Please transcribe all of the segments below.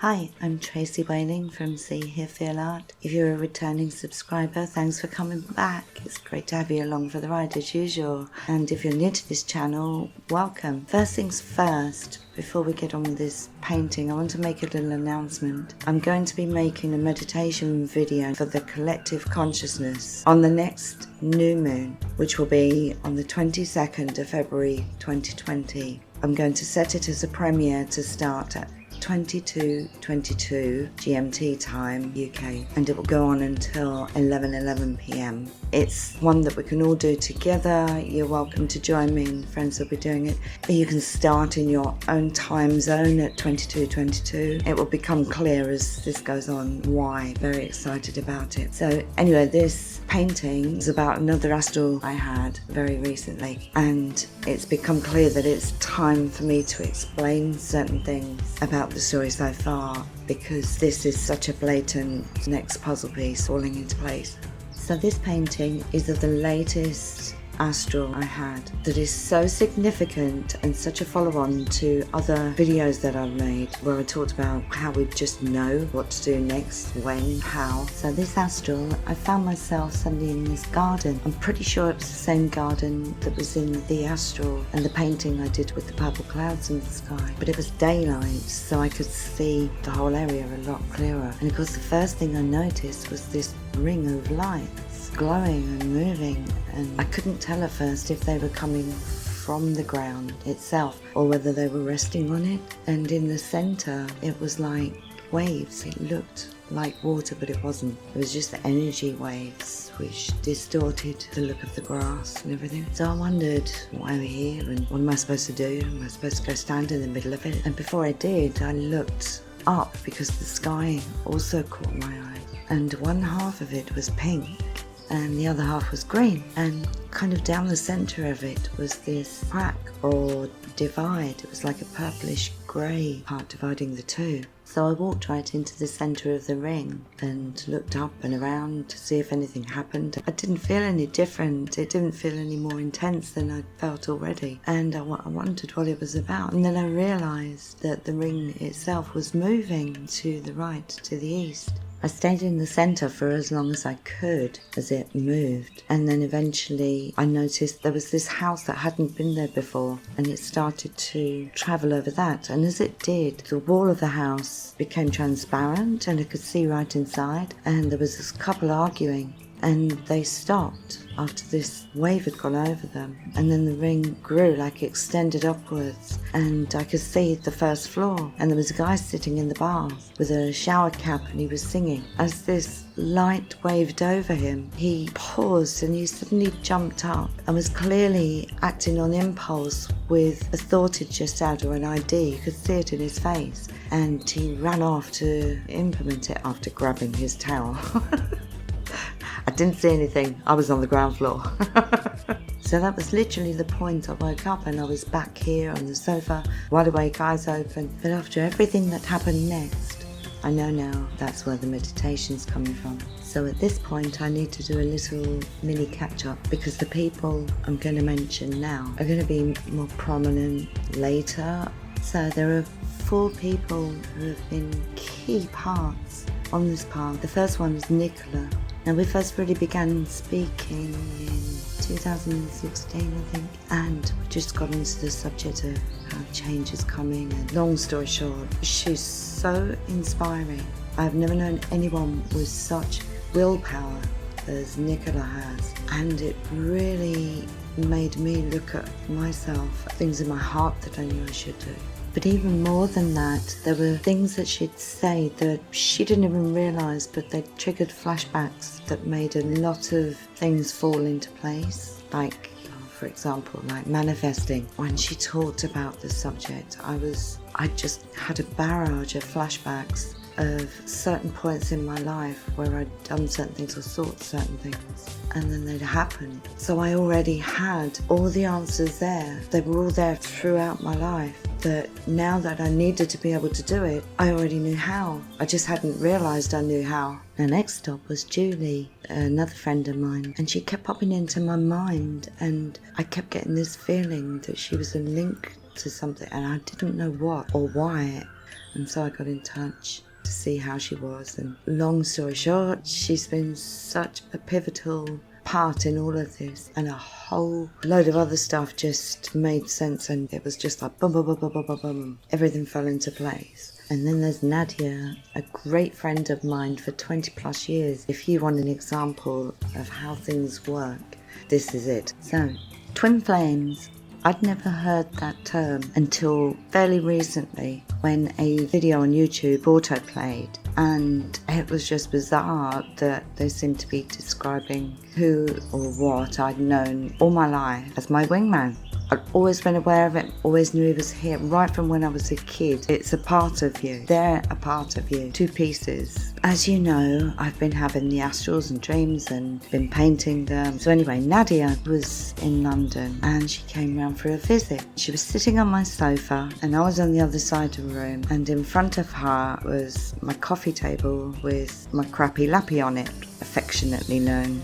Hi, I'm Tracie Wayling from See Hear Feel Art. If you're a returning subscriber, thanks for coming back. It's great to have you along for the ride as usual. And if you're new to this channel, welcome. First things first, before we get on with this painting, I want to make a little announcement. I'm going to be making a meditation video for the collective consciousness on the next new moon, which will be on the 22nd of February 2020. I'm going to set it as a premiere to start at 22:22 GMT time UK, and it will go on until 11:11 PM. It's one that we can all do together. You're welcome to join me, and friends will be doing it. You can start in your own time zone at 22:22. It will become clear as this goes on why. Very excited about it. So anyway, this painting is about another astral I had very recently, and it's become clear that it's time for me to explain certain things about the story so far, because this is such a blatant next puzzle piece falling into place. So this painting is of the latest astral I had that is so significant and such a follow-on to other videos that I've made where I talked about how we just know what to do next, when, how. So this astral, I found myself suddenly in this garden. I'm pretty sure it was the same garden that was in the astral and the painting I did with the purple clouds in the sky, but it was daylight, so I could see the whole area a lot clearer. And of course the first thing I noticed was this ring of light glowing and moving, and I couldn't tell at first if they were coming from the ground itself or whether they were resting on it. And in the center it was like waves. It looked like water, but it wasn't. It was just the energy waves which distorted the look of the grass and everything. So I wondered, why are we here and what am I supposed to do? Am I supposed to go stand in the middle of it? And before I did, I looked up because the sky also caught my eye, and one half of it was pink and the other half was green, and kind of down the center of it was this crack or divide. It was like a purplish grey part dividing the two. So I walked right into the center of the ring and looked up and around to see if anything happened. I didn't feel any different. It didn't feel any more intense than I'd felt already, and I wondered what it was about. And then I realized that the ring itself was moving to the right, to the east. I stayed in the center for as long as I could as it moved, and then eventually I noticed there was this house that hadn't been there before, and it started to travel over that, and as it did, the wall of the house became transparent and I could see right inside, and there was this couple arguing, and they stopped after this wave had gone over them, and then the ring grew, like extended upwards, and I could see the first floor, and there was a guy sitting in the bath with a shower cap and he was singing. As this light waved over him, he paused and he suddenly jumped up and was clearly acting on impulse with a thought he'd just had or an idea. You could see it in his face, and he ran off to implement it after grabbing his towel. I didn't see anything. I was on the ground floor. So that was literally the point. I woke up and I was back here on the sofa, wide awake, eyes open. But after everything that happened next, I know now that's where the meditation's coming from. So at this point I need to do a little mini catch-up, because the people I'm going to mention now are going to be more prominent later. So there are 4 people who have been key parts on this path. The first one is Nicola. Now, we first really began speaking in 2016, I think, and we just got into the subject of how change is coming. And long story short, she's so inspiring. I've never known anyone with such willpower as Nicola has, and it really made me look at myself, things in my heart that I knew I should do. But even more than that, there were things that she'd say that she didn't even realise, but they triggered flashbacks that made a lot of things fall into place. Like, for example, like manifesting. When she talked about the subject, I just had a barrage of flashbacks of certain points in my life where I'd done certain things or thought certain things, and then they'd happened. So I already had all the answers there. They were all there throughout my life, that now that I needed to be able to do it, I already knew how. I just hadn't realised I knew how. The next stop was Julie, another friend of mine, and she kept popping into my mind, and I kept getting this feeling that she was a link to something, and I didn't know what or why. And so I got in touch to see how she was. And long story short, she's been such a pivotal part in all of this, and a whole load of other stuff just made sense, and it was just like boom, boom, boom, boom, boom, boom, boom. Everything fell into place. And then there's Nadia, a great friend of mine for 20 plus years. If you want an example of how things work, this is it. So, twin flames. I'd never heard that term until fairly recently when a video on YouTube auto-played, and it was just bizarre that they seemed to be describing who or what I'd known all my life as my wingman. I'd always been aware of it, always knew he was here right from when I was a kid. It's a part of you. They're a part of you. Two pieces. As you know, I've been having the astrals and dreams and been painting them. So anyway, Nadia was in London and she came round for a visit. She was sitting on my sofa and I was on the other side of the room, and in front of her was my coffee table with my crappy lappy on it, affectionately known.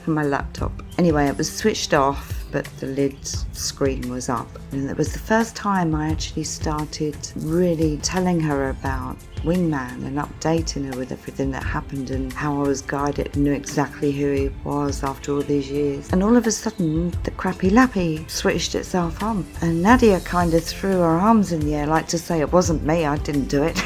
My laptop. Anyway, it was switched off, but the lid screen was up. And it was the first time I actually started really telling her about Wingman and updating her with everything that happened and how I was guided and knew exactly who he was after all these years. And all of a sudden, the crappy lappy switched itself on. And Nadia kind of threw her arms in the air like to say, it wasn't me, I didn't do it.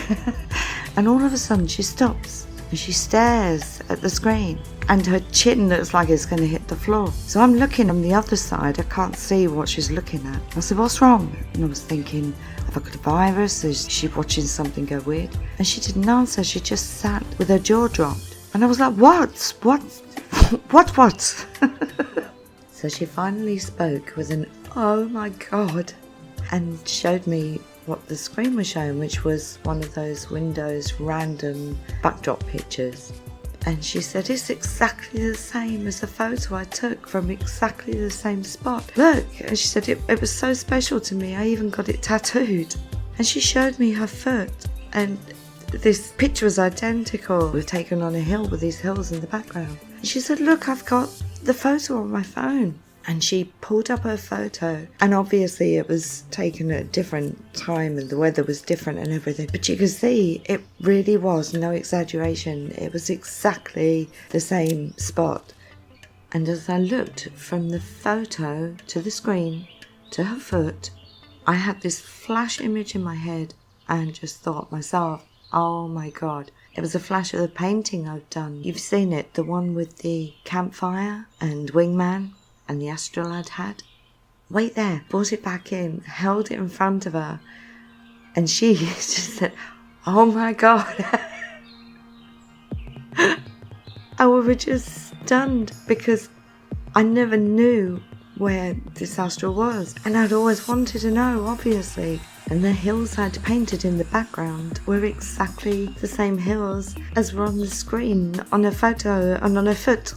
And all of a sudden she stops and she stares at the screen. And her chin looks like it's going to hit the floor. So I'm looking on the other side. I can't see what she's looking at. I said, what's wrong? And I was thinking, have I got a virus? Is she watching something go weird? And she didn't answer. She just sat with her jaw dropped. And I was like, what? So she finally spoke with an, oh my God, and showed me what the screen was showing, which was one of those Windows random backdrop pictures. And she said, it's exactly the same as the photo I took from exactly the same spot. Look. And she said, it was so special to me, I even got it tattooed. And she showed me her foot. And this picture was identical. We were taken on a hill with these hills in the background. And she said, look, I've got the photo on my phone. And she pulled up her photo, and obviously it was taken at a different time and the weather was different and everything, but you could see it really was, no exaggeration, it was exactly the same spot. And as I looked from the photo to the screen to her foot, I had this flash image in my head and just thought myself, oh my God. It was a flash of the painting I've done. You've seen it, the one with the campfire and Wingman and the Astral I'd had. Wait there, brought it back in, held it in front of her, and she just said, oh my God. And we were just stunned because I never knew where this astral was, and I'd always wanted to know, obviously. And the hills I'd painted in the background were exactly the same hills as were on the screen, on a photo and on her foot.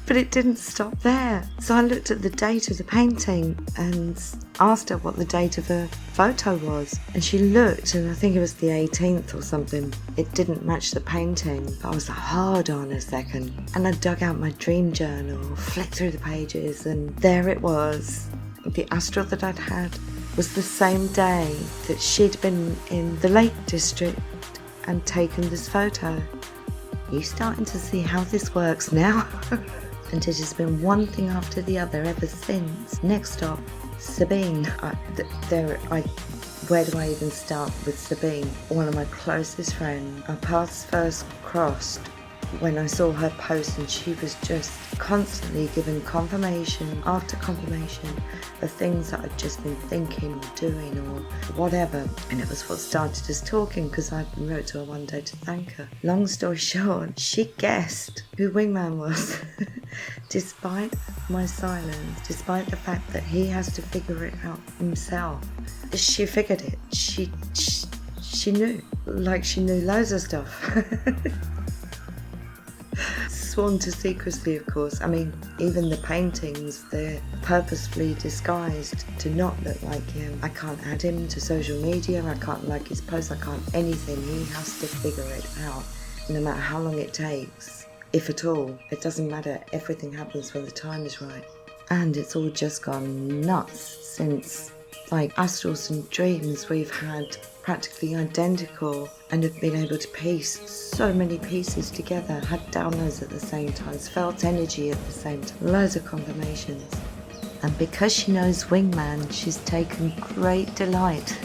But it didn't stop there. So I looked at the date of the painting and asked her what the date of her photo was. And she looked, and I think it was the 18th or something. It didn't match the painting. But I was like, hold on a second. And I dug out my dream journal, flicked through the pages, and there it was. The astral that I'd had was the same day that she'd been in the Lake District and taken this photo. Are you starting to see how this works now? And it has been one thing after the other ever since. Next stop, Sabine. Where do I even start with Sabine? One of my closest friends. Our paths first crossed when I saw her post, and she was just constantly giving confirmation after confirmation of things that I'd just been thinking or doing or whatever. And it was what started us talking, because I wrote to her one day to thank her. Long story short, she guessed who Wingman was. Despite my silence, despite the fact that he has to figure it out himself, she figured it. She knew, like she knew loads of stuff. Sworn to secrecy, of course. I mean, even the paintings, they're purposefully disguised to not look like him. I can't add him to social media, I can't like his posts, I can't anything. He has to figure it out, no matter how long it takes, if at all. It doesn't matter, everything happens when the time is right. And it's all just gone nuts since like astrals and dreams where you've had practically identical and have been able to piece so many pieces together, had downloads at the same time, felt energy at the same time, loads of confirmations. And because she knows Wingman, she's taken great delight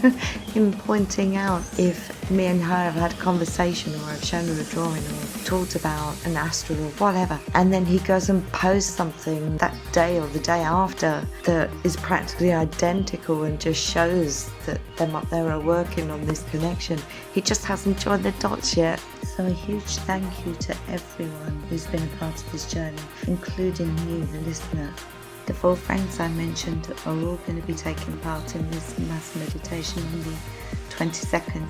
in pointing out if me and her have had a conversation, or I've shown her a drawing, or talked about an astral or whatever, and then he goes and posts something that day or the day after that is practically identical and just shows that them up there are working on this connection. He just hasn't joined the dots yet. So a huge thank you to everyone who's been a part of this journey, including you, the listener. The 4 friends I mentioned are all going to be taking part in this mass meditation on the 22nd.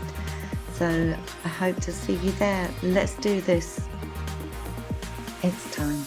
So I hope to see you there. Let's do this. It's time.